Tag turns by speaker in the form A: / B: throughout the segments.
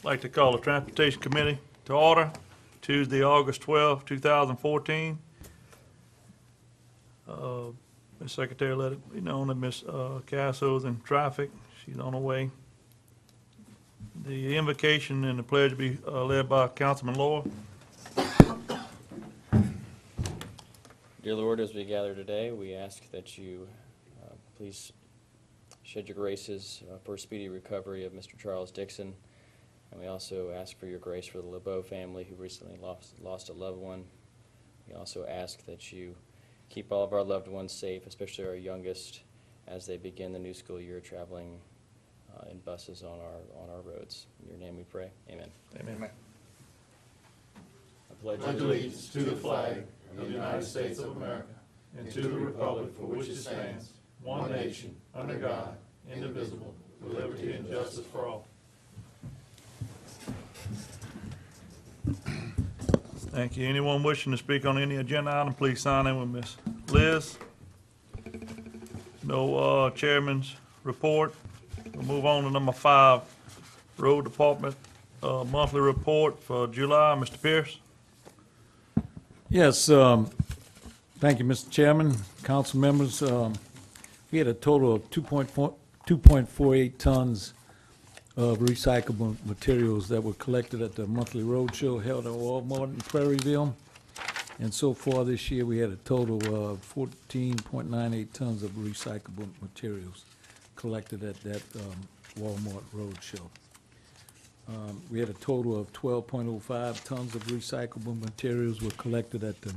A: I'd like to call the Transportation Committee to order Tuesday, August 12, 2014. Ms. Secretary, let it be known that Ms. Casso's in traffic. She's on her way. The invocation and the pledge will be led by Councilman Lohr.
B: Dear Lord, as we gather today, we ask that you please shed your graces for a speedy recovery of Mr. Charles Dixon. And we also ask for your grace for the LeBeau family who recently lost a loved one. We also ask that you keep all of our loved ones safe, especially our youngest, as they begin the new school year traveling in buses on our roads. In your name we pray. Amen.
A: Amen.
B: I pledge
C: Allegiance to the flag of the United States of America and to the republic for which it stands, one nation, under God, indivisible, with liberty and justice for all.
A: Thank you. Anyone wishing to speak on any agenda item, please sign in with Ms. Liz. No chairman's report. We'll move on to number 5, Road Department monthly report for July. Mr. Pierce.
D: Yes, thank you, Mr. Chairman, council members. We had a total of 2.48 tons of recyclable materials that were collected at the monthly road show held at Walmart in Prairieville. And so far this year, we had a total of 14.98 tons of recyclable materials collected at that Walmart road show. We had a total of 12.05 tons of recyclable materials were collected at the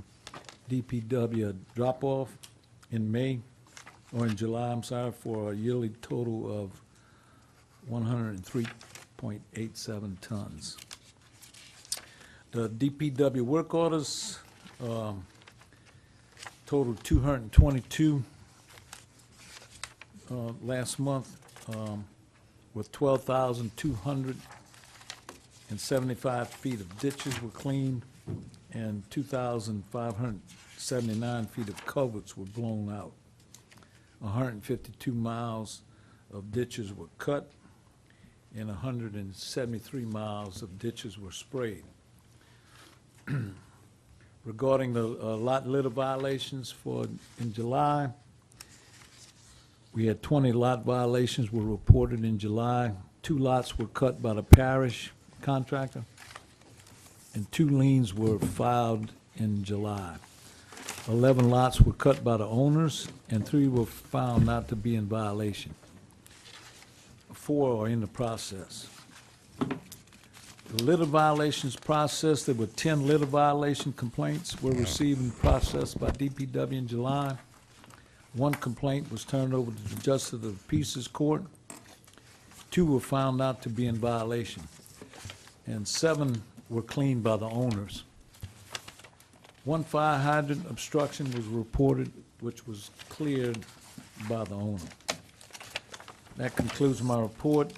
D: DPW drop-off in July, for a yearly total of 103.87 tons. The DPW work orders totaled 222 last month, with 12,275 feet of ditches were cleaned and 2,579 feet of culverts were blown out. 152 miles of ditches were cut and 173 miles of ditches were sprayed. Regarding the lot litter violations in July, we had 20 lot violations were reported in July. 2 lots were cut by the Parish contractor, and 2 liens were filed in July. 11 lots were cut by the owners, and 3 were found not to be in violation. 4 are in the process. The litter violations process, there were 10 litter violation complaints were received and processed by DPW in July. 1 complaint was turned over to the Justice of the Peace's Court. 2 were found not to be in violation, and 7 were cleaned by the owners. 1 fire hydrant obstruction was reported, which was cleared by the owner. That concludes my report.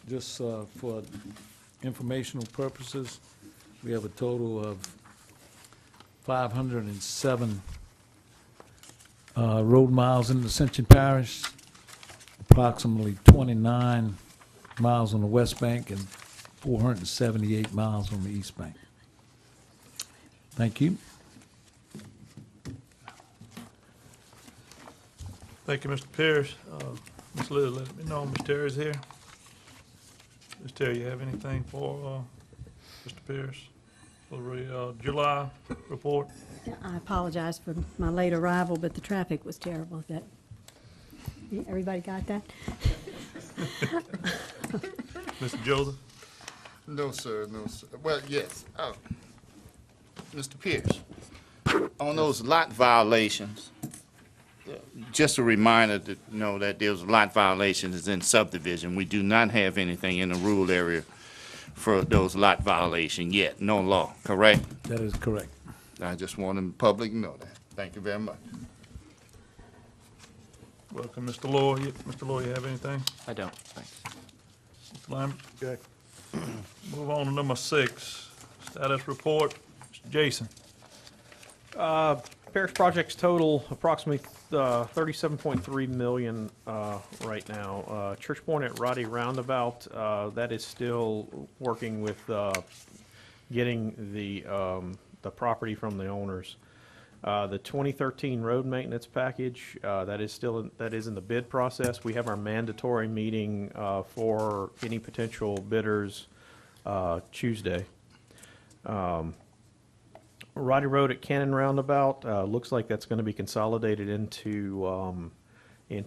D: Just for informational purposes, we have a total of 507 road miles in Ascension Parish, approximately 29 miles on the west bank and 478 miles on the east bank. Thank you.
A: Thank you, Mr. Pierce. Ms. Liz, let me know Ms. Terry's here. Ms. Terry, you have anything for Mr. Pierce for the July report?
E: I apologize for my late arrival, but the traffic was terrible. Everybody got that?
A: Mr. Joseph?
C: No, sir, no, sir. Well, yes. Mr. Pierce, on those lot violations, just a reminder that, that there's lot violations in subdivision. We do not have anything in the rural area for those lot violations yet. No law, correct?
D: That is correct.
C: I just want the public to know that. Thank you very much.
A: Welcome, Mr. Lohr. Mr. Lohr, you have anything?
B: I don't. Thanks.
A: Mr. Lambert? Okay. Move on to number 6, status report. Mr. Jason.
F: Parish projects total approximately 37.3 million right now. Church Point at Roddy Roundabout, that is still working with getting the property from the owners. The 2013 road maintenance package, that is in the bid process. We have our mandatory meeting for any potential bidders Tuesday. Roddy Road at Cannon Roundabout, looks like that's going to be consolidated into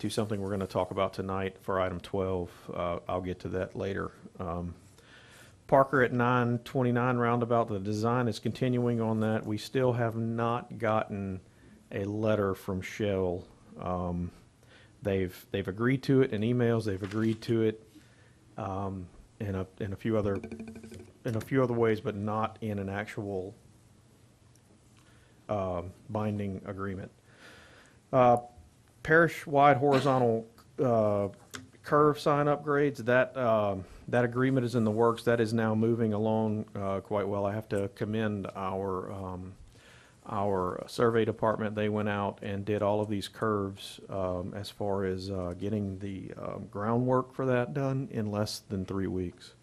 F: something we're going to talk about tonight for item 12. I'll get to that later. Parker at 929 Roundabout, the design is continuing on that. We still have not gotten a letter from Shell. They've agreed to it in emails. They've agreed to it in a few other ways, but not in an actual binding agreement. Parish-wide horizontal curve sign upgrades, that agreement is in the works. That is now moving along quite well. I have to commend our survey department. They went out and did all of these curves as far as getting the groundwork for that done in less than 3 weeks.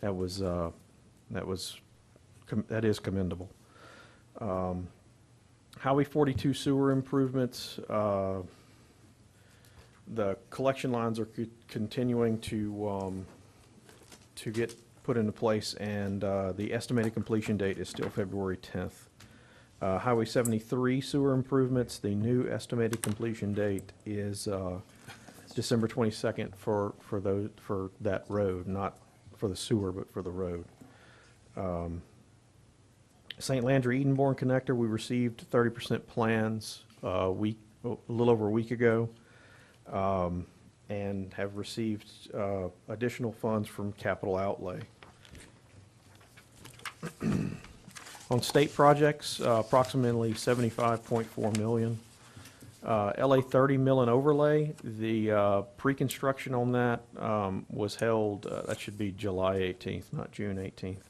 F: That is commendable. Highway 42 sewer improvements, the collection lines are continuing to get put into place, and the estimated completion date is still February 10th. Highway 73 sewer improvements, the new estimated completion date is December 22nd for that road, not for the sewer, but for the road. St. Landry Edenborn Connector, we received 30% plans a little over a week ago, and have received additional funds from capital outlay. On state projects, approximately $75.4 million. LA 30 mill and overlay, the pre-construction on that was held, that should be July 18th, not June 18th.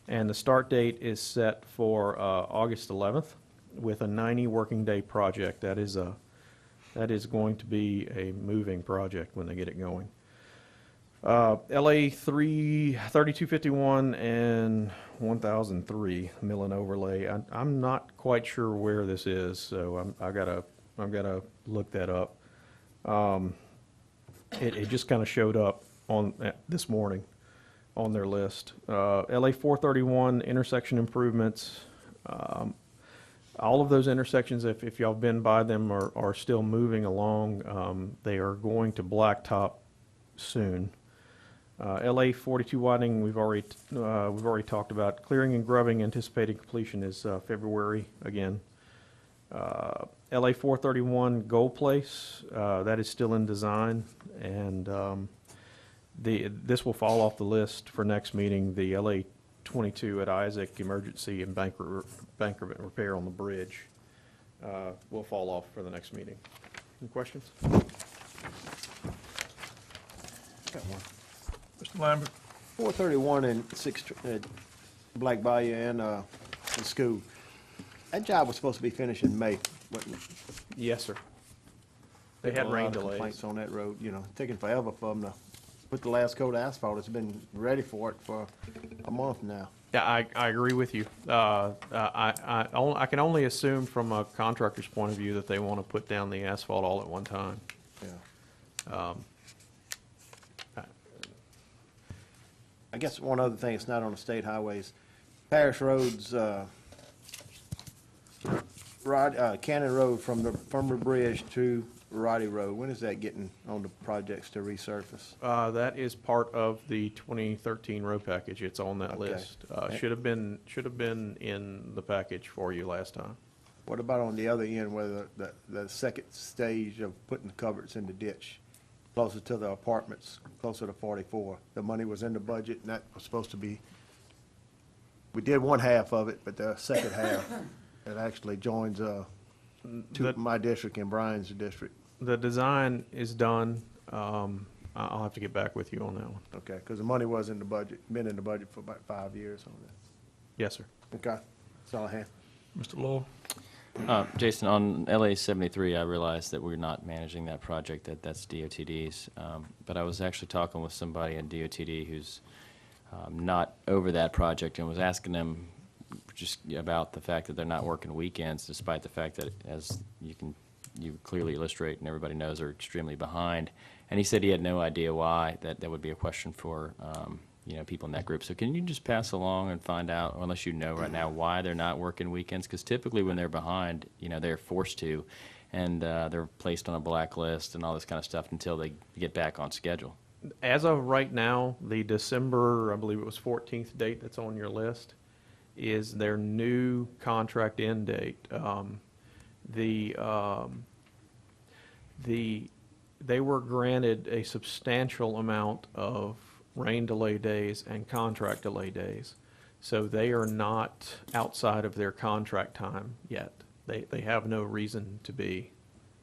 F: And the start date is set for August 11th with a 90 working day project. That is going to be a moving project when they get it going. LA 3251 and 1003 mill and overlay. I'm not quite sure where this is, so I've got to look that up. It just kind of showed up on this morning on their list. LA 431 intersection improvements. All of those intersections, if y'all been by them, are still moving along. They are going to blacktop soon. LA 42 widening, we've already talked about. Clearing and grubbing, anticipated completion is February again. LA 431 Gold Place, that is still in design, and this will fall off the list for next meeting. The LA 22 at Isaac, emergency and bank repair on the bridge, will fall off for the next meeting. Any questions?
G: Got one.
A: Mr. Lambert?
G: 431 and Black Bayou and school. That job was supposed to be finished in May, wasn't it?
F: Yes, sir. They had rain delays.
G: Complaints on that road, taking forever for them to put the last coat of asphalt. It's been ready for it for a month now.
F: Yeah, I agree with you. I can only assume from a contractor's point of view that they want to put down the asphalt all at one time.
G: Yeah. I guess one other thing, it's not on the state highways. Parish roads, Cannon Road from the bridge to Roddy Road, when is that getting on the projects to resurface?
F: That is part of the 2013 road package. It's on that
G: Okay.
F: list. Should have been in the package for you last time.
G: What about on the other end, where the second stage of putting the culverts in the ditch, closer to the apartments, closer to 44? The money was in the budget, and that was supposed to be, we did one half of it, but the second half, it actually joins to my district and Brian's district.
F: The design is done. I'll have to get back with you on that one.
G: Okay, because the money was in the budget, been in the budget for about 5 years on that.
F: Yes, sir.
G: Okay, that's all I have.
A: Mr. Lowell?
B: Jason, on LA 73, I realized that we're not managing that project, that's DOTD's. But I was actually talking with somebody in DOTD who's not over that project and was asking them just about the fact that they're not working weekends, despite the fact that, as you clearly illustrate and everybody knows, are extremely behind. And he said he had no idea why. That would be a question for people in that group. So can you just pass along and find out, unless you know right now, why they're not working weekends? Because typically when they're behind, they're forced to, and they're placed on a blacklist and all this kind of stuff until they get back on schedule.
F: As of right now, the December, I believe it was 14th date that's on your list, is their new contract end date. They were granted a substantial amount of rain delay days and contract delay days. So they are not outside of their contract time yet. They have no reason to be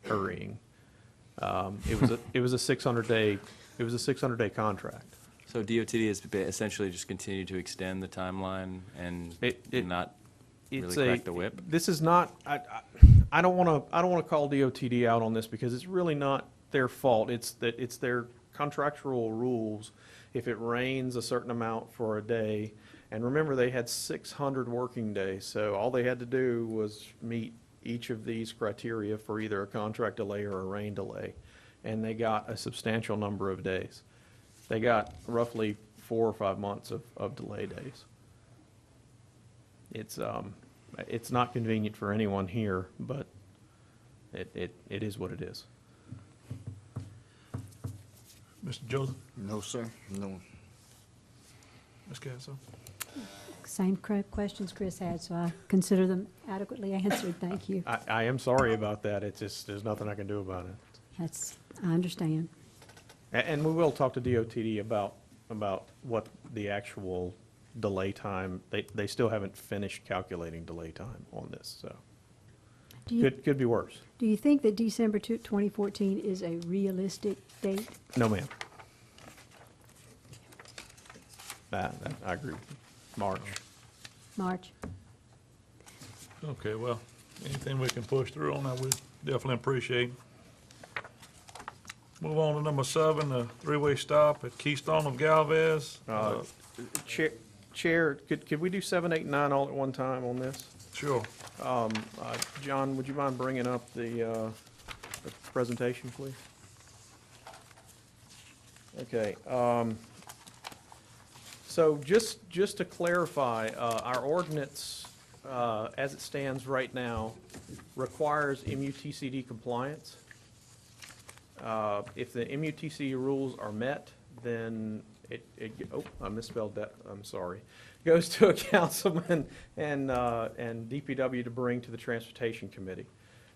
F: hurrying. It was a 600-day contract.
B: So DOTD has essentially just continued to extend the timeline and not really crack the whip?
F: This is not, I don't want to call DOTD out on this because it's really not their fault. It's their contractual rules. If it rains a certain amount for a day, and remember they had 600 working days, so all they had to do was meet each of these criteria for either a contract delay or a rain delay, and they got a substantial number of days. They got roughly 4 or 5 months of delay days. It's not convenient for anyone here, but it is what it is.
A: Mr. Joseph,
C: No, sir, no.
A: Ms. Castle?
E: Same questions Chris had, so I consider them adequately answered. Thank you.
F: I am sorry about that. It's just, there's nothing I can do about it.
E: I understand.
F: And we will talk to DOTD about what the actual delay time, they still haven't finished calculating delay time on this, so. Could be worse.
E: Do you think that December 2014 is a realistic date?
F: No, ma'am. I agree. March.
E: March?
A: Okay, well, anything we can push through on that, we definitely appreciate. Move on to number 7, the three-way stop at Keystone of Galvez.
F: Chair, could we do 7, 8, and 9 all at one time on this?
A: Sure.
F: John, would you mind bringing up the presentation, please? Okay. So just to clarify, our ordinance, as it stands right now, requires MUTCD compliance. If the MUTCD rules are met, then I misspelled that, I'm sorry. Goes to a councilman and DPW to bring to the Transportation Committee.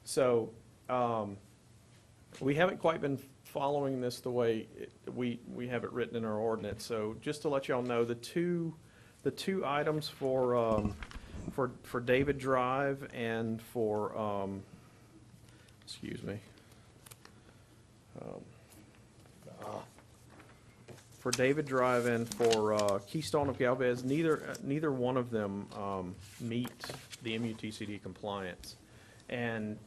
F: So we haven't quite been following this the way we have it written in our ordinance. So just to let y'all know, the two items for David Drive and for excuse me. For David Drive and for Keystone of Galvez, neither one of them meet the MUTCD compliance. And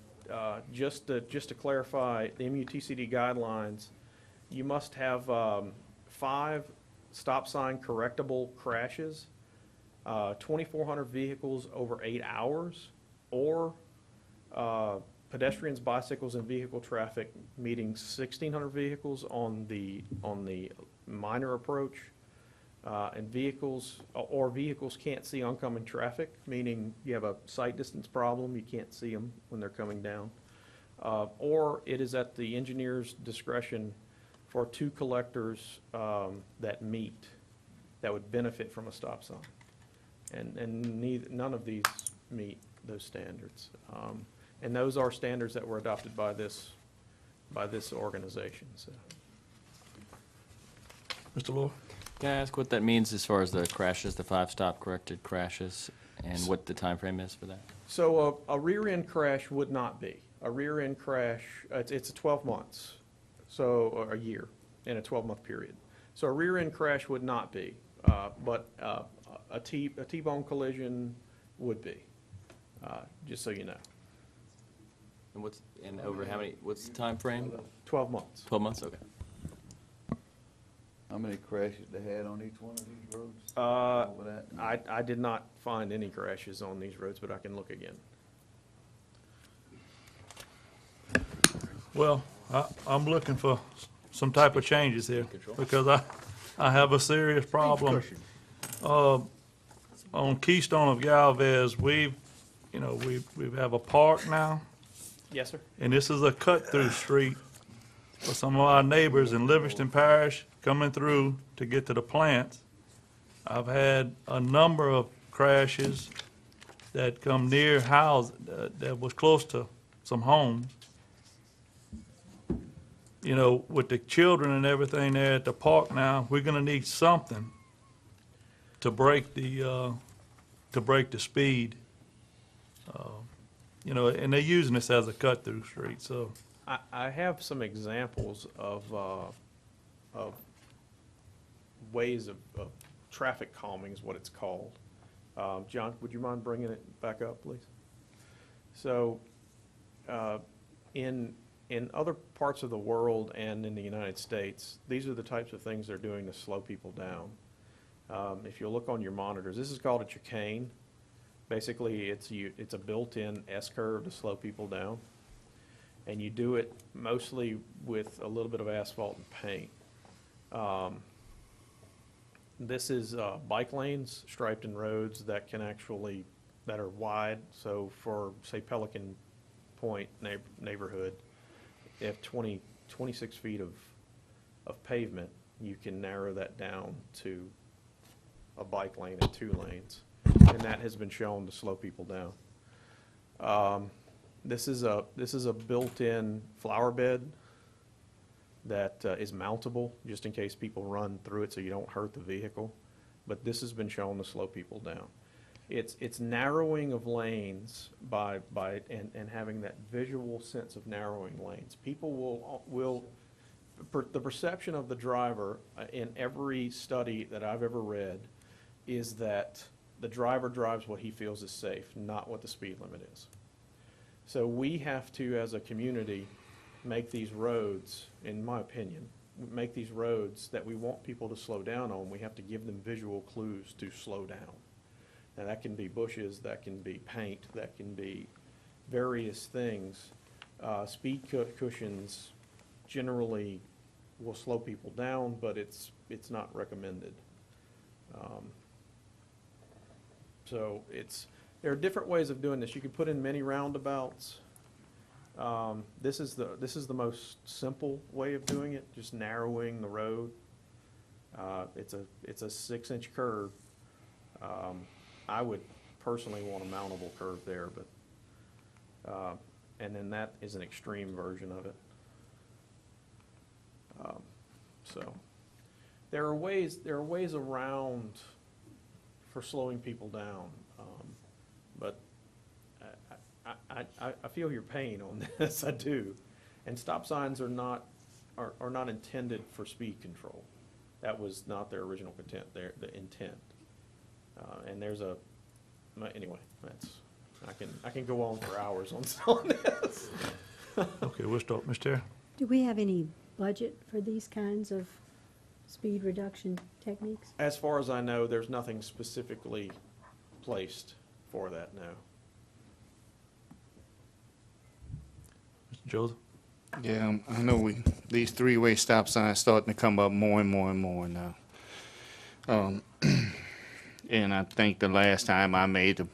F: just to clarify, the MUTCD guidelines, you must have 5 stop sign correctable crashes, 2,400 vehicles over 8 hours, or pedestrians, bicycles, and vehicle traffic meeting 1,600 vehicles on the minor approach, and vehicles can't see oncoming traffic, meaning you have a sight distance problem, you can't see them when they're coming down, or it is at the engineer's discretion for 2 collectors that would benefit from a stop sign, and none of these meet those standards. And those are standards that were adopted by this organization. So.
A: Mr. Lohr?
B: Can I ask what that means as far as the crashes, the 5 stop corrected crashes, and what the time frame is for that?
F: So a rear end crash would not be. A rear end crash, it's 12 months, so or a year in a 12-month period. So a rear end crash would not be, but a T-bone collision would be, just so you know.
B: And over how many, what's the time frame?
F: 12 months.
B: 12 months, okay.
H: How many crashes they had on each one of these roads?
F: Uh,
H: Over that?
F: I did not find any crashes on these roads, but I can look again.
A: Well, I'm looking for some type of changes here, because I have a serious problem. On Keystone of Galvez, we have a park now,
F: Yes, sir.
A: and this is a cut-through street for some of our neighbors in Livingston Parish coming through to get to the plants. I've had a number of crashes that come near that was close to some homes. You know, with the children and everything there at the park now, we're gonna need something to break the speed. You know, and they're using this as a cut-through street, so.
F: I have some examples of ways of traffic calming is what it's called. John, would you mind bringing it back up, please? So, in other parts of the world and in the United States, these are the types of things they're doing to slow people down. If you look on your monitors, this is called a chicane. Basically, it's a built-in S-curve to slow people down. And you do it mostly with a little bit of asphalt and paint. This is bike lanes striped in roads that are wide. So for, say, Pelican Point neighborhood, they have 26 feet of pavement. You can narrow that down to a bike lane and 2 lanes. And that has been shown to slow people down. This is a built-in flower bed that is mountable, just in case people run through it so you don't hurt the vehicle. But this has been shown to slow people down. It's narrowing of lanes and having that visual sense of narrowing lanes. People the perception of the driver in every study that I've ever read is that the driver drives what he feels is safe, not what the speed limit is. So we have to, as a community, make these roads, in my opinion, make these roads that we want people to slow down on. We have to give them visual clues to slow down. Now that can be bushes, that can be paint, that can be various things. Speed cushions generally will slow people down, but it's not recommended. So there are different ways of doing this. You could put in many roundabouts. This is the most simple way of doing it, just narrowing the road. It's a 6-inch curve. I would personally want a mountable curve there, but and then that is an extreme version of it. So there are ways around for slowing people down, but I feel your pain on this. I do, and stop signs are not intended for speed control. That was not their original intent. The intent, and there's anyway. I can go on for hours on this.
A: Okay, we'll stop, Mr. Terry.
E: Do we have any budget for these kinds of speed reduction techniques?
F: As far as I know, there's nothing specifically placed for that now.
A: Mr. Joseph?
C: Yeah, I know these 3-way stop signs starting to come up more and more and more now. And I think the last time I made the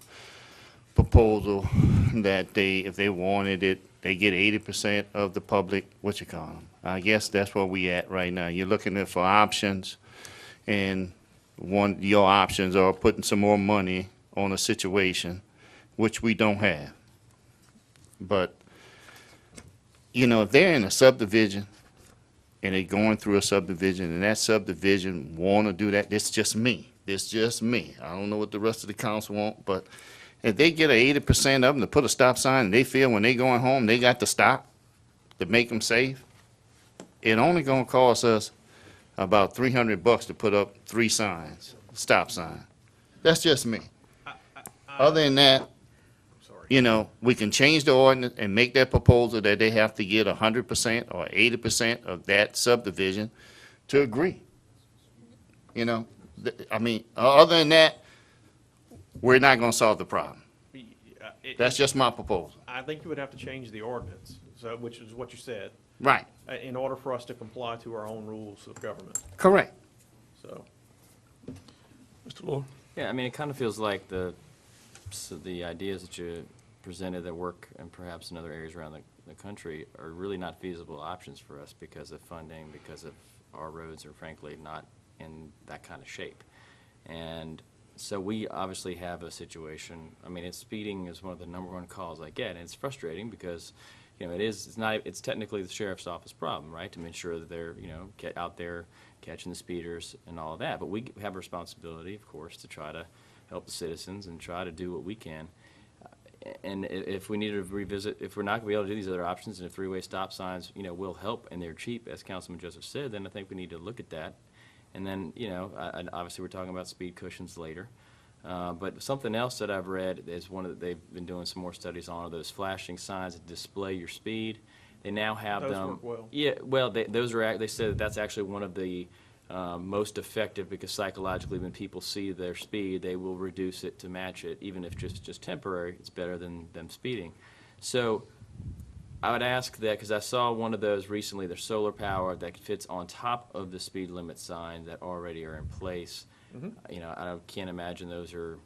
C: proposal that if they wanted it, they get 80% of the public, I guess that's where we at right now. You're looking for options, and your options are putting some more money on a situation, which we don't have. But, you know, if they're in a subdivision, and they're going through a subdivision, and that subdivision want to do that, it's just me. It's just me. I don't know what the rest of the council want, but if they get 80% of them to put a stop sign, and they feel when they going home they got to stop to make them safe, it only gonna cost us about $300 to put up 3 signs, stop sign. That's just me. Other than that,
F: Sorry.
C: you know, we can change the ordinance and make that proposal that they have to get 100% or 80% of that subdivision to agree. You know, I mean, other than that, we're not gonna solve the problem. That's just my proposal.
F: I think you would have to change the ordinance, so, which is what you said,
C: Right,
F: in order for us to comply to our own rules of government,
C: correct.
F: so.
A: Mr. Lord?
B: Yeah, I mean, it kind of feels like the ideas that you presented that work and perhaps in other areas around the country are really not feasible options for us because of funding, because of our roads are frankly not in that kind of shape. And so we obviously have a situation, I mean, speeding is one of the #1 calls I get, and it's frustrating because, you know, it's technically the sheriff's office problem, right, to make sure that they're, you know, get out there catching the speeders and all of that. But we have a responsibility, of course, to try to help the citizens and try to do what we can. And if we need to revisit, if we're not going to be able to do these other options, and if three-way stop signs, you know, will help and they're cheap, as Councilman Joseph said, then I think we need to look at that. And then, you know, obviously we're talking about speed cushions later. But something else that I've read is they've been doing some more studies on are those flashing signs that display your speed. They now have
F: Those
B: them.
F: work well.
B: Yeah, well, they said that's actually one of the most effective because psychologically when people see their speed, they will reduce it to match it. Even if just temporary, it's better than them speeding. So I would ask that, because I saw one of those recently, they're solar powered, that fits on top of the speed limit signs that already are in place. You know, I can't imagine those are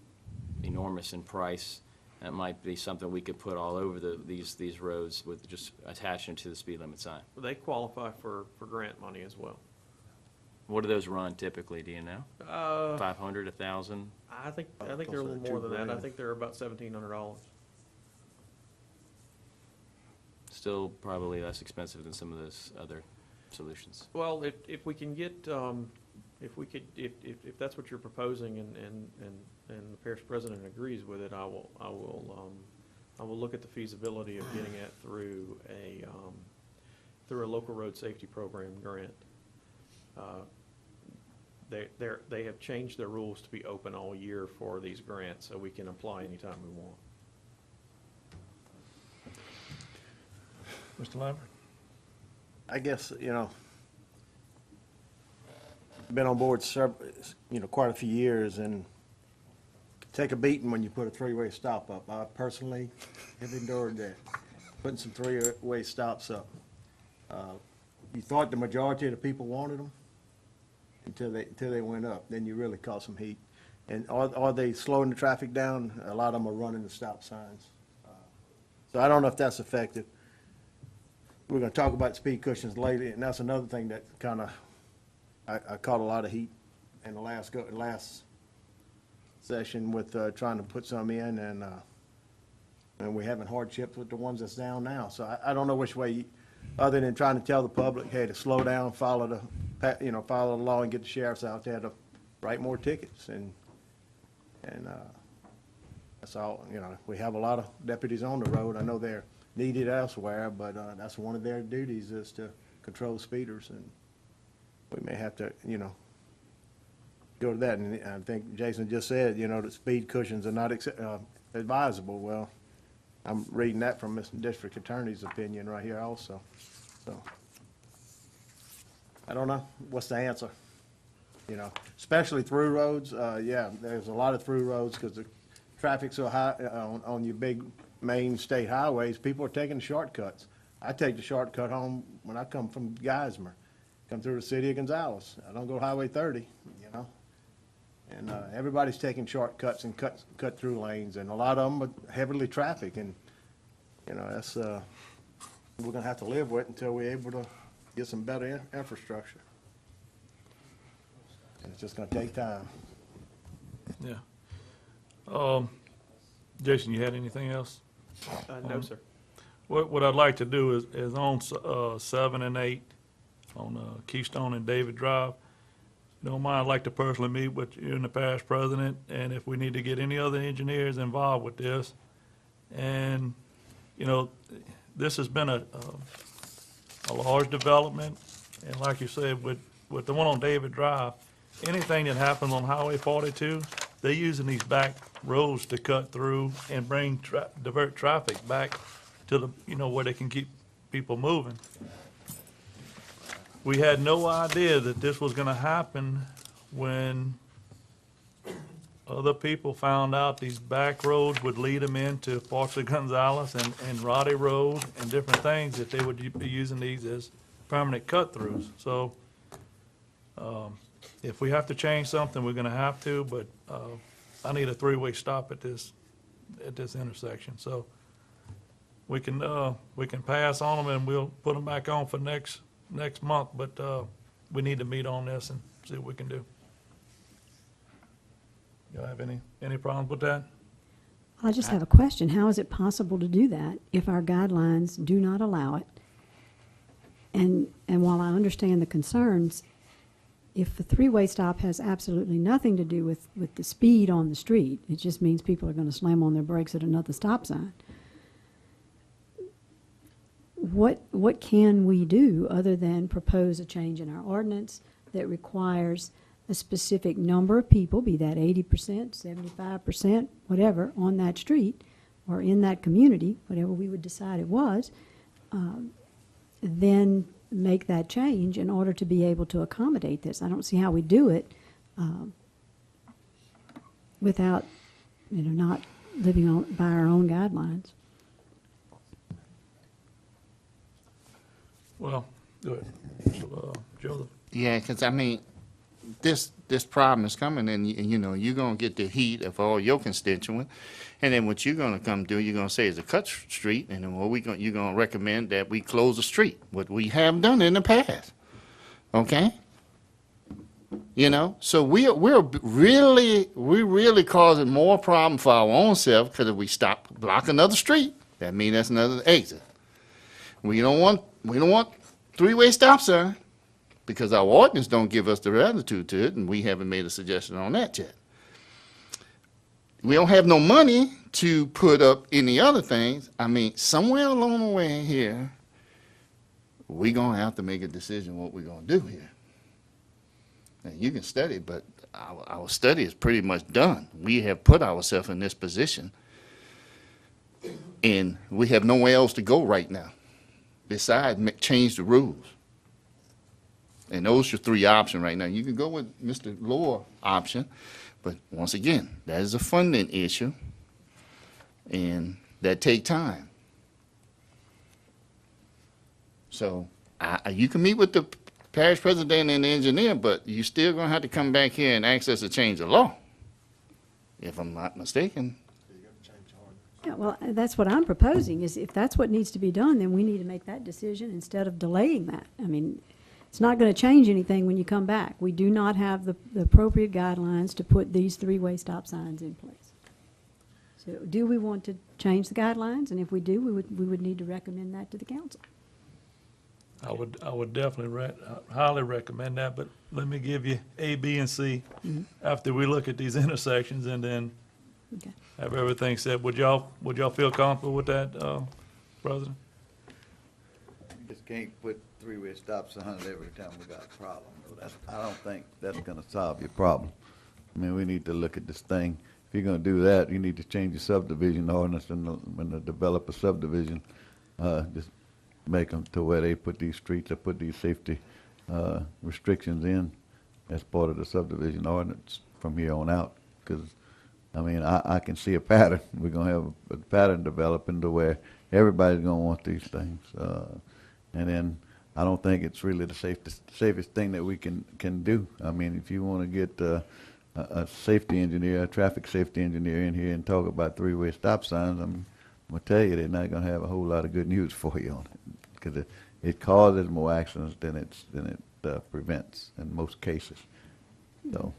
B: enormous in price. That might be something we could put all over these roads with just attaching to the speed limit sign.
F: They qualify for grant money as well.
B: What do those run typically, do you know? 500, 1,000?
F: I think they're a little more than that. I think they're about $1,700.
B: Still probably less expensive than some of those other solutions.
F: Well, if we can get, if that's what you're proposing and the parish president agrees with it, I will look at the feasibility of getting it through a local road safety program grant. They have changed their rules to be open all year for these grants, so we can apply anytime we want.
A: Mr. Lambert?
G: I guess, you know, been on board quite a few years and take a beating when you put a three-way stop up. I personally have endured that, putting some three-way stops up. You thought the majority of the people wanted them until they went up. Then you really caught some heat. And are they slowing the traffic down? A lot of them are running the stop signs. So I don't know if that's effective. We're going to talk about speed cushions later, and that's another thing that kind of I caught a lot of heat in the last session with trying to put some in, and we're having hardships with the ones that's down now. So I don't know which way, other than trying to tell the public, hey, to slow down, follow the law, and get the sheriffs out there to write more tickets, and that's all. You know, we have a lot of deputies on the road. I know they're needed elsewhere, but that's one of their duties is to control speeders, and we may have to, you know, go to that. And I think Jason just said, you know, that speed cushions are not advisable. Well, I'm reading that from Mr. District Attorney's opinion right here also. So I don't know what's the answer, you know, especially through roads. Yeah, there's a lot of through roads because the traffic's so high on your big main state highways. People are taking shortcuts. I take the shortcut home when I come from Geismar, come through the city of Gonzales. I don't go Highway 30, you know. And everybody's taking shortcuts and cut through lanes, and a lot of them are heavily trafficked, and you know that's we're gonna have to live with until we're able to get some better infrastructure. And it's just gonna take time.
A: Yeah. Jason, you had anything else?
F: No, sir.
A: What I'd like to do is on 7 and 8 on Keystone and David Drive. If you don't mind, I'd like to personally meet with you and the parish president, and if we need to get any other engineers involved with this. And, you know, this has been a large development, and like you said, with the one on David Drive, anything that happens on Highway 42, they're using these back roads to cut through and divert traffic back to the, where they can keep people moving. We had no idea that this was gonna happen when other people found out these back roads would lead them into Parks of Gonzales and Roddy Road and different things, that they would be using these as permanent cut-throughs. So, if we have to change something, we're gonna have to, but, I need a three-way stop at this intersection. So, we can pass on them and we'll put them back on for next month, but, we need to meet on this and see what we can do. Y'all have any problems with that?
E: I just have a question. How is it possible to do that if our guidelines do not allow it? And while I understand the concerns, if the three-way stop has absolutely nothing to do with the speed on the street, it just means people are going to slam on their brakes at another stop sign. What can we do other than propose a change in our ordinance that requires a specific number of people, be that 80%, 75%, whatever, on that street or in that community, whatever we would decide it was, then make that change in order to be able to accommodate this? I don't see how we do it without, not living by our own guidelines.
A: Well, good. So, Joseph?
C: Yeah, because I mean, this problem is coming, and you're gonna get the heat of all your constituents, and then what you're gonna come do, you're gonna say is a cut street, and then you're gonna recommend that we close the street, what we have done in the past. Okay. So we're really causing more problem for our own self, because if we block another street, that means that's another exit. We don't want three-way stop sign, because our ordinance don't give us the latitude to it, and we haven't made a suggestion on that yet. We don't have no money to put up any other things. I mean, somewhere along the way here, we're going to have to make a decision what we're going to do here. Now, you can study, but our study is pretty much done. We have put ourselves in this position, and we have nowhere else to go right now besides change the rules. And those are three options right now. You can go with Mr. Lower option, but once again, that is a funding issue, and that take time. So you can meet with the parish president and the engineer, but you're still going to have to come back here and ask us to change the law, if I'm not mistaken.
E: Yeah, well, that's what I'm proposing, is if that's what needs to be done, then we need to make that decision instead of delaying that. I mean, it's not going to change anything when you come back. We do not have the appropriate guidelines to put these three-way stop signs in place. So do we want to change the guidelines? And if we do, we would need to recommend that to the council.
A: I would definitely highly recommend that, but let me give you A, B, and C after we look at these intersections, and then
E: Okay.
A: have everything said. Would y'all feel comfortable with that, President?
H: You just can't put three-way stop signs every time we got a problem. I don't think that's gonna solve your problem. I mean, we need to look at this thing. If you're gonna do that, you need to change your subdivision ordinance when the developer subdivision, just make them to where they put these streets or put these safety restrictions in as part of the subdivision ordinance from here on out. Because, I mean, I can see a pattern. We're going to have a pattern developing to where everybody's going to want these things. And then I don't think it's really the safest thing that we can do. I mean, if you want to get a safety engineer, a traffic safety engineer in here and talk about three-way stop signs, I'm going to tell you they're not going to have a whole lot of good news for you on it, because it causes more accidents than it prevents in most cases. So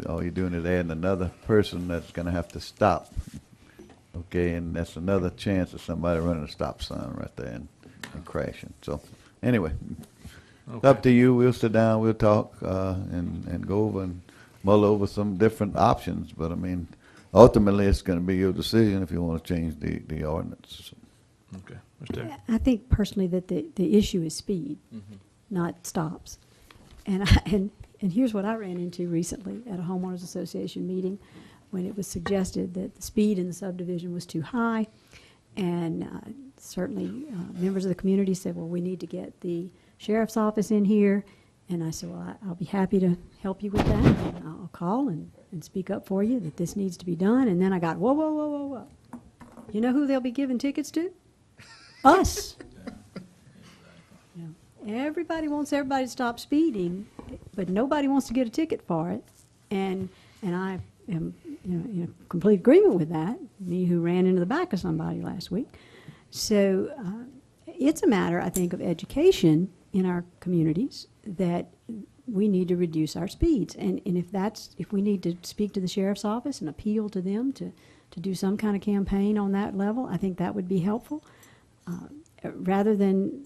H: all you're doing is adding another person that's going to have to stop. Okay, and that's another chance of somebody running a stop sign right there and crashing. So anyway, it's up to you. We'll sit down, we'll talk, and go over and mull over some different options. But I mean, ultimately, it's going to be your decision if you want to change the ordinance.
A: Okay. Mr. Terry?
E: I think personally that the issue is speed, not stops. And and here's what I ran into recently at a homeowners association meeting when it was suggested that the speed in the subdivision was too high. And certainly members of the community said, well, we need to get the sheriff's office in here. And I said, well, I'll be happy to help you with that. And I'll call and speak up for you that this needs to be done. And then I got, whoa, whoa, whoa, whoa, whoa. You know who they'll be giving tickets to? Us. You know, everybody wants everybody to stop speeding, but nobody wants to get a ticket for it. And I am in complete agreement with that, me who ran into the back of somebody last week. So it's a matter, I think, of education in our communities that we need to reduce our speeds. And if we need to speak to the sheriff's office and appeal to them to do some kind of campaign on that level, I think that would be helpful. Rather than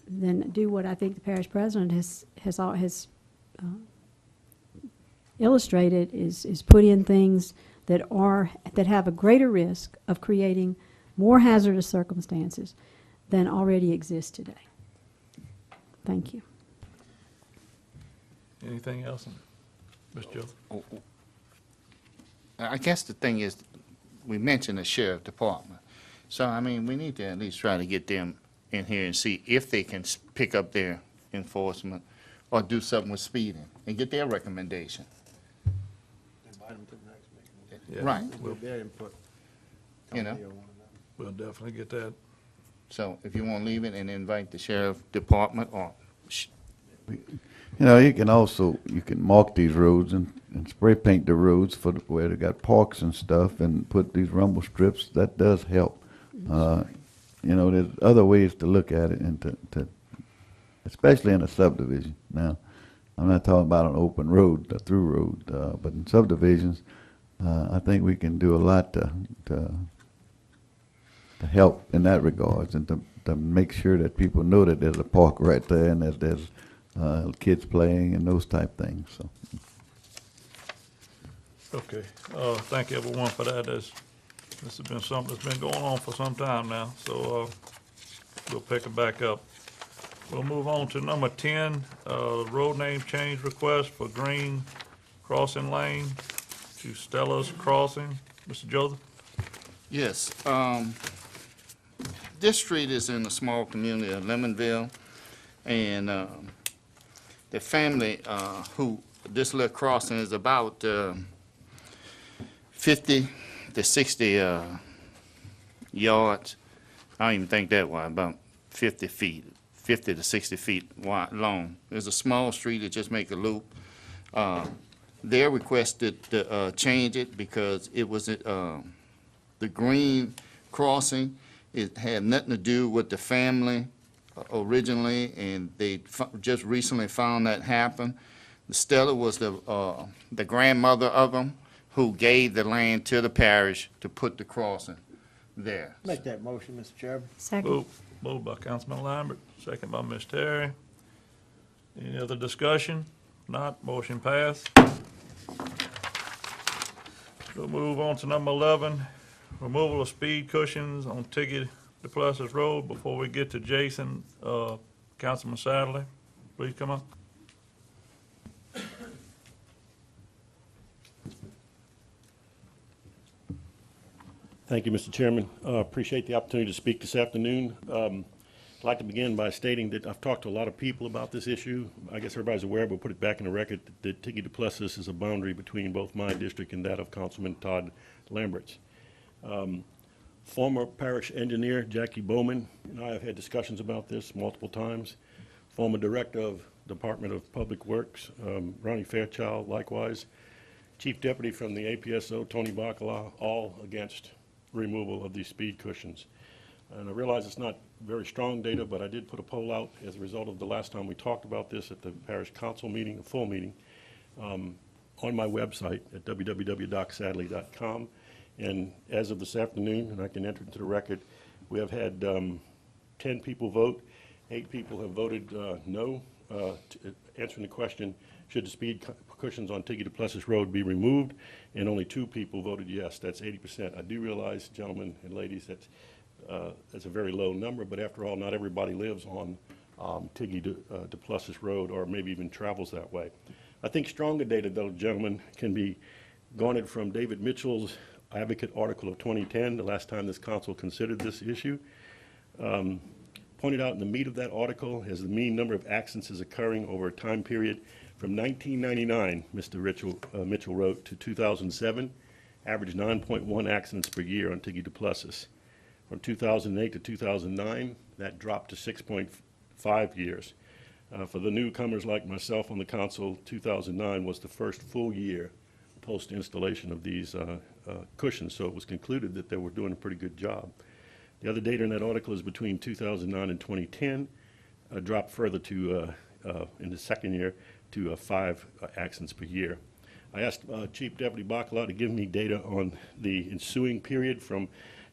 E: do what I think the parish president has illustrated is put in things that have a greater risk of creating more hazardous circumstances than already exist today. Thank you.
A: Anything else, Mr. Joe?
C: I guess the thing is, we mentioned the sheriff department. So, I mean, we need to at least try to get them in here and see if they can pick up their enforcement or do something with speeding and get their recommendation.
G: Invite them to the next meeting.
A: Yeah,
C: Right.
G: With their input.
C: You know.
A: We'll definitely get that.
C: So if you want to leave it and invite the sheriff department or,
H: You know, you can mark these roads and spray paint the roads for where they got parks and stuff and put these rumble strips. That does help. You know, there's other ways to look at it and to especially in a subdivision. Now, I'm not talking about an open road, a through road, but in subdivisions, I think we can do a lot to help in that regards and to make sure that people know that there's a park right there and that there's kids playing and those type things. So.
A: Okay, thank everyone for that. This has been something that's been going on for some time now, so we'll pick it back up. We'll move on to number 10, road name change request for Green Crossing Lane to Stella's Crossing. Mr. Joseph?
C: yes. This street is in the small community of Lemonville, and the family who this little crossing is about 50 to 60 yards. I don't even think that wide, about 50 feet, 50 to 60 feet wide, long. There's a small street that just make a loop. They requested to change it because it was the green crossing. It had nothing to do with the family originally, and they just recently found that happen. Stella was the grandmother of them who gave the land to the parish to put the crossing there.
G: Make that motion, Mr. Chairman.
E: Second.
A: Moved by Councilman Lambert, second by Ms. Terry. Any other discussion? Not, motion passed. We'll move on to number 11, removal of speed cushions on Tiggy DePlessis Road. Before we get to Jason, Councilman Sadler, please come up.
I: Thank you, Mr. Chairman. Appreciate the opportunity to speak this afternoon. I'd like to begin by stating that I've talked to a lot of people about this issue. I guess everybody's aware, but we'll put it back in the record that Tiggy DePlessis is a boundary between both my district and that of Councilman Todd Lambert's. Former parish engineer Jackie Bowman and I have had discussions about this multiple times. Former director of Department of Public Works, Ronnie Fairchild, likewise. Chief Deputy from the APSO, Tony Bacala, all against removal of these speed cushions. And I realize it's not very strong data, but I did put a poll out as a result of the last time we talked about this at the parish council meeting, the full meeting, on my website at www.docsadley.com. And as of this afternoon, and I can enter into the record, we have had 10 people vote. 8 people have voted no, answering the question, should the speed cushions on Tiggy DePlessis Road be removed? And only 2 people voted yes. That's 80%. I do realize, gentlemen and ladies, that's a very low number, but after all, not everybody lives on Tiggy DePlessis Road or maybe even travels that way. I think stronger data, though, gentlemen, can be garnered from David Mitchell's Advocate article of 2010, the last time this council considered this issue. Pointed out in the meat of that article is the mean number of accidents occurring over a time period from 1999, Mr. Mitchell wrote, to 2007, averaged 9.1 accidents per year on Tiggy Duplessis. From 2008 to 2009, that dropped to 6.5 years. For the newcomers like myself on the council, 2009 was the first full year post-installation of these cushions, so it was concluded that they were doing a pretty good job. The other data in that article is between 2009 and 2010, dropped further to, in the second year, to 5 accidents per year. I asked Chief Deputy Bacala to give me data on the ensuing period from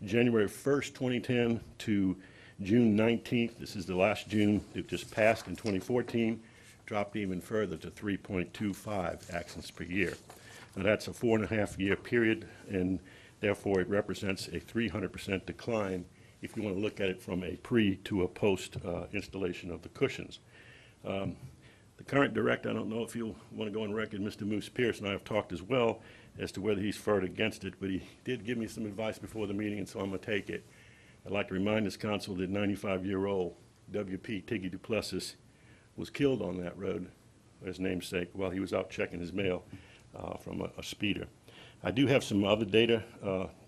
I: January 1st, 2010 to June 19th. This is the last June that just passed in 2014, dropped even further to 3.25 accidents per year. Now that's a 4.5-year period, and therefore it represents a 300% decline if you want to look at it from a pre to a post installation of the cushions. The current director, I don't know if you'll want to go on record, Mr. Moose Pierce and I have talked as well as to whether he's for or against it, but he did give me some advice before the meeting, and so I'm going to take it. I'd like to remind this council that 95-year-old W.P. Tiggy Duplessis was killed on that road, for his namesake, while he was out checking his mail from a speeder. I do have some other data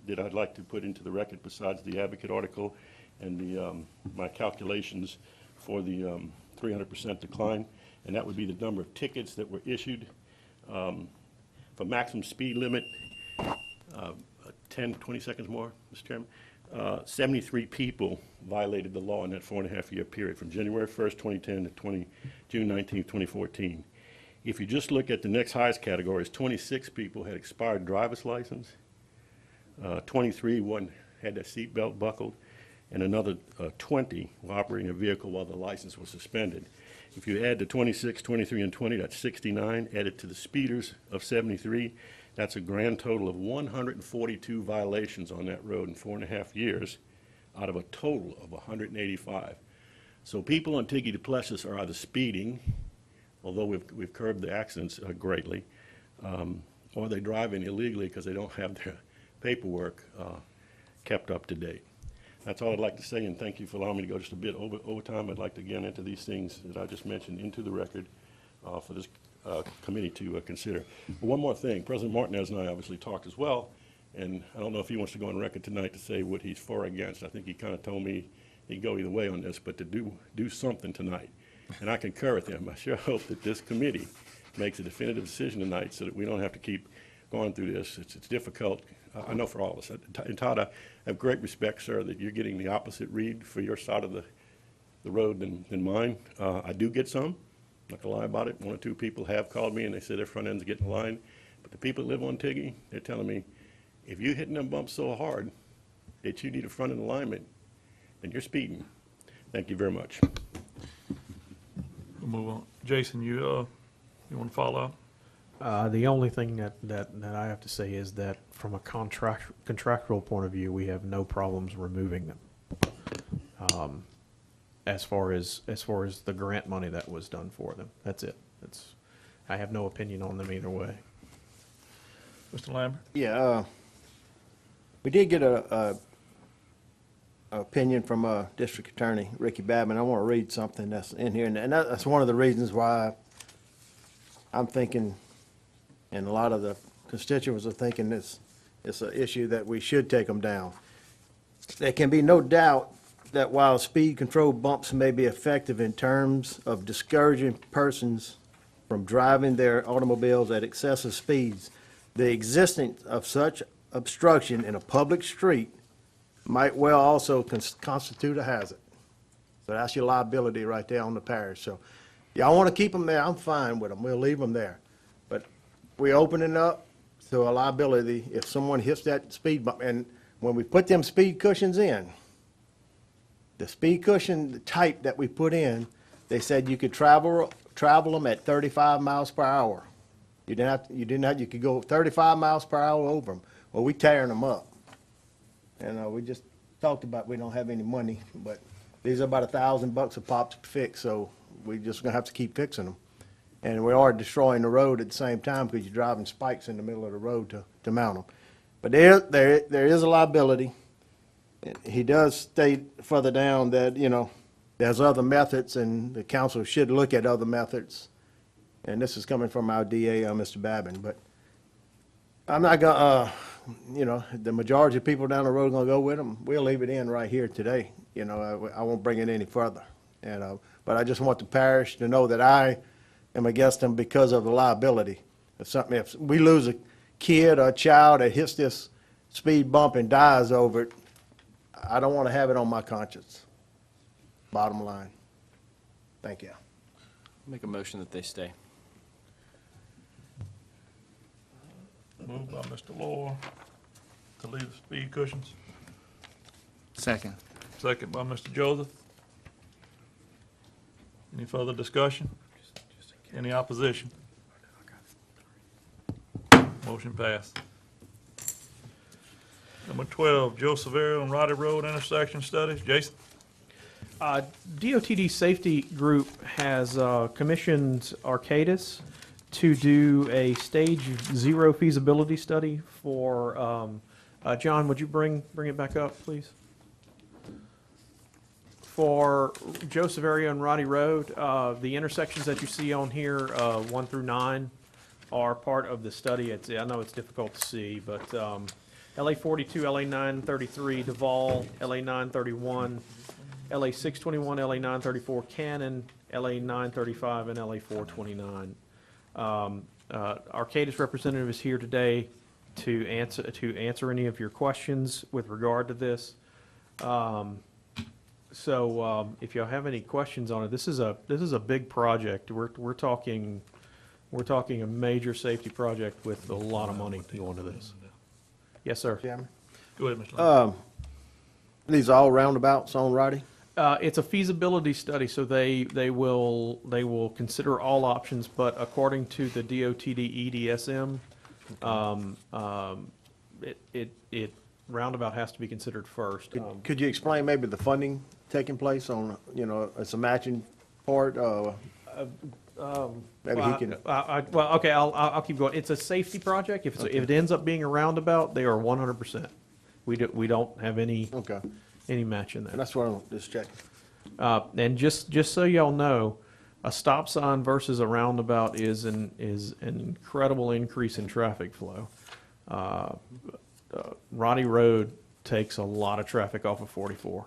I: that I'd like to put into the record besides the Advocate article and the, my calculations for the 300% decline, and that would be the number of tickets that were issued for maximum speed limit, 20 seconds more, Mr. Chairman. 73 people violated the law in that 4.5-year period from January 1st, 2010 to June 19th, 2014. If you just look at the next highest categories, 26 people had expired driver's license, 23 had their seatbelt buckled, and another 20 were operating a vehicle while the license was suspended. If you add the 26, 23, and 20, that's 69. Added to the speeders of 73, that's a grand total of 142 violations on that road in 4.5 years out of a total of 185. So people on Tiggy Duplessis are either speeding, although we've curbed the accidents greatly, or they're driving illegally because they don't have their paperwork kept up to date. That's all I'd like to say, and thank you for allowing me to go just a bit over time. I'd like to again enter these things that I just mentioned into the record for this committee to consider. But one more thing, President Martinez and I obviously talked as well, and I don't know if he wants to go on record tonight to say what he's for or against. I think he kind of told me he'd go either way on this, but to do something tonight. And I concur with him. I sure hope that this committee makes a definitive decision tonight so that we don't have to keep going through this. It's difficult, I know, for all of us. And Todd, I have great respect, sir, that you're getting the opposite read for your side of the road than mine. I do get some, not gonna lie about it. 1 or 2 people have called me and they say their front end's getting in line. But the people that live on Tiggy, they're telling me, if you're hitting them bumps so hard that you need a front end alignment, then you're speeding. Thank you very much.
A: We'll move on. Jason, you want to follow up?
F: The only thing that I have to say is that from a contractual point of view, we have no problems removing them. As far as the grant money that was done for them, that's it. I have no opinion on them either way.
A: Mr. Lambert?
G: Yeah, we did get a opinion from District Attorney Ricky Babin. I want to read something that's in here, and that's one of the reasons why I'm thinking, and a lot of the constituents are thinking it's an issue that we should take them down. There can be no doubt that while speed control bumps may be effective in terms of discouraging persons from driving their automobiles at excessive speeds, the existence of such obstruction in a public street might well also constitute a hazard. So that's your liability right there on the parish. So y'all want to keep them there, I'm fine with them. We'll leave them there. But we're opening up to a liability if someone hits that speed bump. And when we put them speed cushions in, the speed cushion, the type that we put in, they said you could travel them at 35 miles per hour. You could go 35 miles per hour over them. Well, we tearing them up. And we just talked about we don't have any money, but these are about $1,000 a pop to fix, so we just gonna have to keep fixing them. And we are destroying the road at the same time because you're driving spikes in the middle of the road to mount them. But there is a liability. He does state further down that, you know, there's other methods, and the council should look at other methods. And this is coming from our DA, Mr. Babin, but I'm not gonna, you know, the majority of people down the road are gonna go with him. We'll leave it in right here today. You know, I won't bring it any further. And, but I just want the parish to know that I am against them because of the liability. If we lose a kid or a child that hits this speed bump and dies over it, I don't want to have it on my conscience. Bottom line. Thank you.
B: Make a motion that they stay.
A: Moved by Mr. Law to leave the speed cushions.
C: Second.
A: Second by Mr. Joseph. Any further discussion? Any opposition? Motion passed. Number 12, Joe Severo and Roddy Road intersection studies. Jason?
F: DOTD Safety Group has commissioned Arcadis to do a stage 0 feasibility study for, John, would you bring it back up, please? For Joe Severo and Roddy Road, the intersections that you see on here, 1 through 9, are part of the study. I know it's difficult to see, but LA 42, LA 933, Duval, LA 931, LA 621, LA 934, Cannon, LA 935, and LA 429. Arcadis representative is here today to answer any of your questions with regard to this. So if y'all have any questions on it, this is a big project. We're talking a major safety project with a lot of money going to this. Yes, sir.
G: Chairman?
A: Go ahead, Mr. Law.
G: These are all roundabouts on Roddy?
F: It's a feasibility study, so they will consider all options, but according to the DOTD EDSM, it roundabout has to be considered first.
G: Could you explain maybe the funding taking place on, you know, it's a matching part, maybe he can,
F: Well, okay, I'll keep going. It's a safety project. If it ends up being a roundabout, they are 100%. We don't have any
G: okay.
F: match in that.
G: That's what I'm just checking.
F: And just so y'all know, a stop sign versus a roundabout is an incredible increase in traffic flow. Roddy Road takes a lot of traffic off of 44.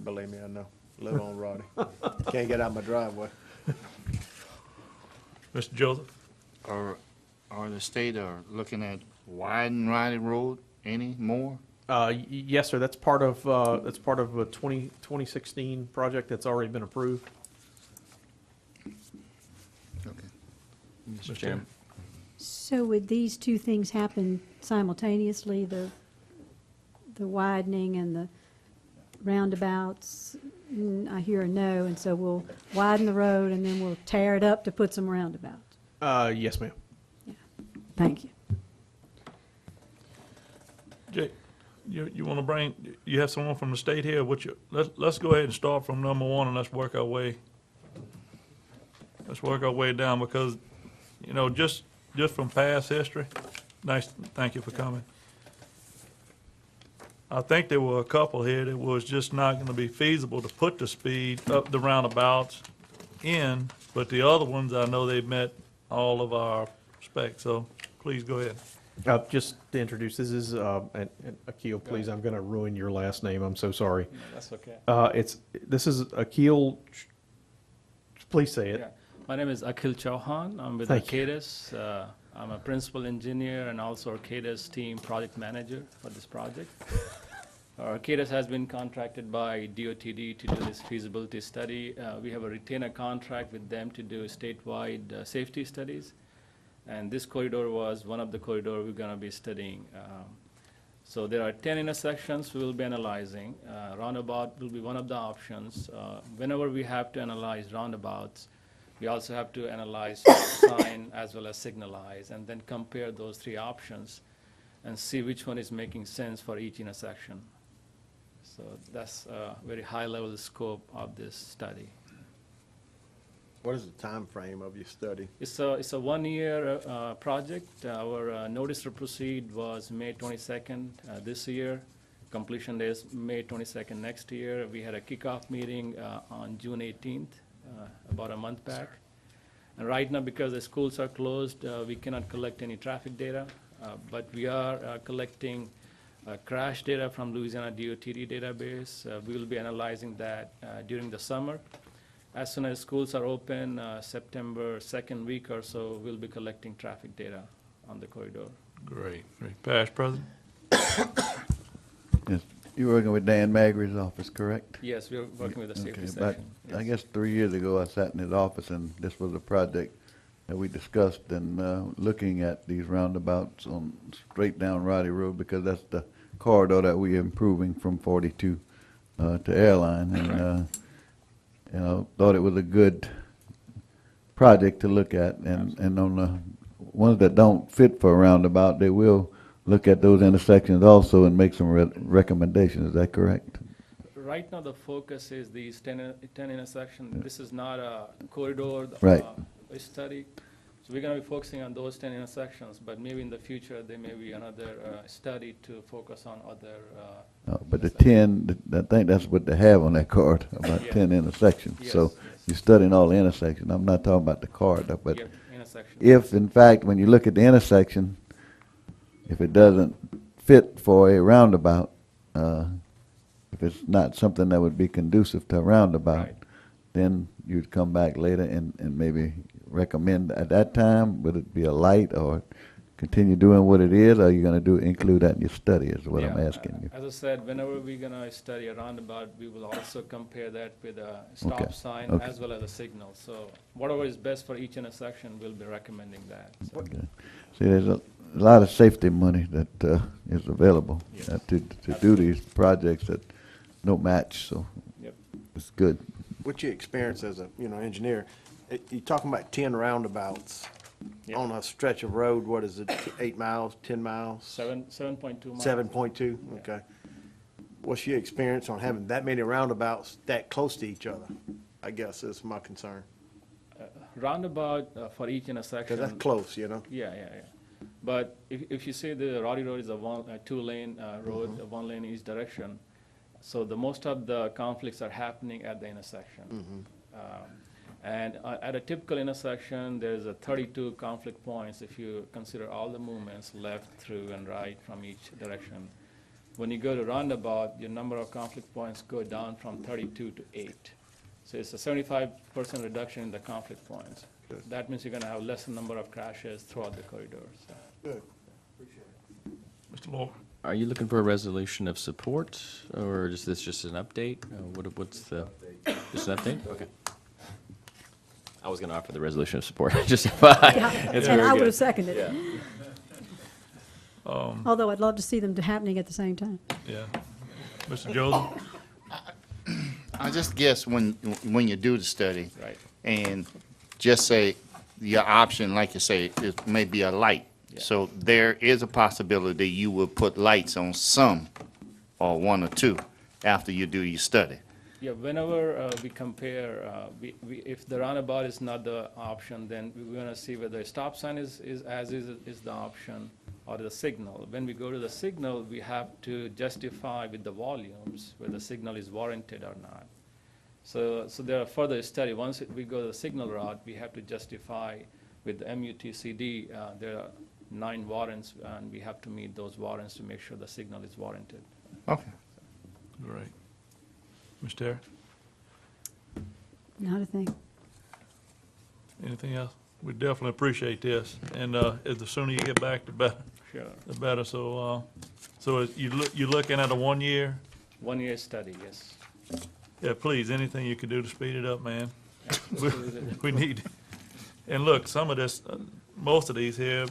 G: Believe me, I know. Live on Roddy. Can't get out my driveway.
A: Mr. Joseph?
C: Are the state looking at widening Roddy Road any more?
F: Yes, sir. That's part of a 2016 project that's already been approved.
C: Okay.
B: Mr. Chairman.
E: So would these two things happen simultaneously, the widening and the roundabouts? I hear a no, and so we'll widen the road and then we'll tear it up to put some roundabouts.
F: Yes, ma'am.
E: Thank you.
A: Jay, you want to bring, you have someone from the state here? Let's go ahead and start from number 1 and let's work our way down, because, you know, just from past history. Nice, thank you for coming. I think there were a couple here that was just not going to be feasible to put the speed up the roundabouts in, but the other ones, I know they've met all of our specs, so please go ahead.
F: Just to introduce, this is, and Akil, please, I'm going to ruin your last name. I'm so sorry.
J: No, that's okay.
F: This is Akil, please say it.
J: Yeah. My name is Akhil Chauhan. I'm with
F: Thank you.
J: Arcadis. I'm a principal engineer and also Arcadis team project manager for this project. Arcadis has been contracted by DOTD to do this feasibility study. We have a retainer contract with them to do statewide safety studies. And this corridor was one of the corridors we're going to be studying. So there are 10 intersections we will be analyzing. Roundabout will be one of the options. Whenever we have to analyze roundabouts, we also have to analyze sign as well as signalize, and then compare those 3 options and see which one is making sense for each intersection. So that's a very high-level scope of this study.
G: What is the time frame of your study?
J: It's a one-year project. Our notice to proceed was May 22nd this year. Completion day is May 22nd next year. We had a kickoff meeting on June 18th, about a month back. And right now, because the schools are closed, we cannot collect any traffic data, but we are collecting crash data from Louisiana DOTD database. We will be analyzing that during the summer. As soon as schools are open, September 2nd week or so, we'll be collecting traffic data on the corridor.
A: Great. Parish President?
H: Yes. You're working with Dan Magri's office, correct?
J: Yes, we're working with the safety
H: Okay, about,
J: section.
H: I
J: Yes.
H: guess 3 years ago, I sat in his office, and this was a project that we discussed, and looking at these roundabouts on straight down Roddy Road, because that's the corridor that we're improving from 42 to Airline, and thought it was a good project to look at, and on the ones that don't fit for a roundabout, they will look at those intersections also and make some recommendations. Is that correct?
J: Right now, the focus is these 10 intersections. This is not a corridor
H: Right.
J: study. So we're going to be focusing on those 10 intersections, but maybe in the future, there may be another study to focus on other.
H: But the 10, I think that's what they have on that card, about
J: Yeah.
H: 10 intersections.
J: Yes,
H: So
J: yes.
H: you're studying all the intersections. I'm not talking about the card, but
J: Yep, intersection.
H: if, in fact, when you look at the intersection, if it doesn't fit for a roundabout, if it's not something that would be conducive to a roundabout,
J: Right.
H: then you'd come back later and maybe recommend at that time, would it be a light or continue doing what it is, or are you going to include that in your study is what I'm
J: Yeah,
H: asking you.
J: As I said, whenever we're going to study a roundabout, we will also compare that with a stop
H: Okay,
J: sign
H: okay.
J: as well as a signal. So whatever is best for each intersection, we'll be recommending that. So,
H: Okay. See, there's a lot of safety money that is available
J: Yes.
H: to do these projects that no match, so
J: Yep.
H: it's good.
G: What's your experience as a, engineer? You're talking about 10 roundabouts
J: Yeah.
G: on a stretch of road, what is it, 8 miles, 10 miles?
J: 7.2 miles.
G: 7.2, okay. What's your experience on having that many roundabouts that close to each other? I guess is my concern.
J: Roundabout for each intersection.
G: Because that's close,
J: Yeah, yeah, yeah. But if you say the Roddy Road is a two-lane road, one lane each direction, so the most of the conflicts are happening at the intersection. And at a typical intersection, there's a 32 conflict points if you consider all the movements left, through, and right from each direction. When you go to roundabout, your number of conflict points go down from 32 to 8. So it's a 75% reduction in the conflict points. That means you're going to have less number of crashes throughout the corridor. So.
G: Good.
A: Mr. Law?
B: Are you looking for a resolution of support, or is this just an update? What's the, just an update? Okay. I was going to offer the resolution of support, just it's
E: And
B: very
E: I would
B: good.
E: have seconded it. Although I'd love to see them happening at the same time.
A: Yeah. Mr. Joseph?
C: I just guess when you do the study.
J: Right.
C: And just say your option, like you say, it may be a light.
J: Yeah.
C: So there is a possibility you will put lights on some, or one or two, after you do your study.
J: Yeah, whenever we compare, if the roundabout is not the option, then we're going to see whether a stop sign is the option or the signal. When we go to the signal, we have to justify with the volumes whether the signal is warranted or not. So there are further study. Once we go to the signal route, we have to justify with the MUTCD. There are 9 warrants, and we have to meet those warrants to make sure the signal is warranted.
C: Okay.
A: Great. Ms. Terry?
E: Not a thing.
A: Anything else? We definitely appreciate this, and the sooner you get back, the better.
J: Sure.
A: The better. So, you're looking at a 1 year?
J: 1 year study, yes.
A: Yeah, please, anything you can do to speed it up, man. We need, and look, some of this, most of these here,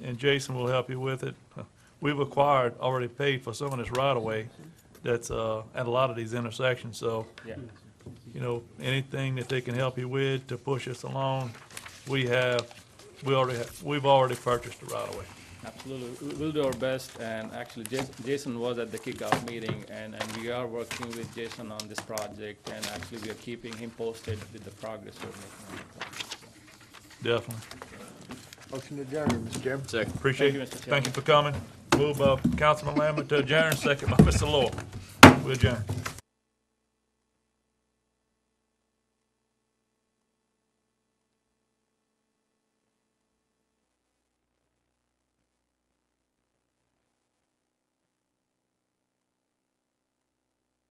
A: and Jason will help you with it. We've already paid for some of this right of way that's at a lot of these intersections. So,
J: Yeah.
A: anything that they can help you with to push us along, we've already purchased the right of way.
J: Absolutely. We'll do our best, and actually Jason was at the kickoff meeting, and we are working with Jason on this project, and actually we are keeping him posted with the progress we're making on the project.
A: Definitely.
G: Motion adjourned, Mr. Chairman.
B: Second.
A: Appreciate
J: Thank you,
A: it.
J: Mr.
A: Thank you for coming. Move by Councilman Lambert to adjourn, second by Mr. Law. We adjourn.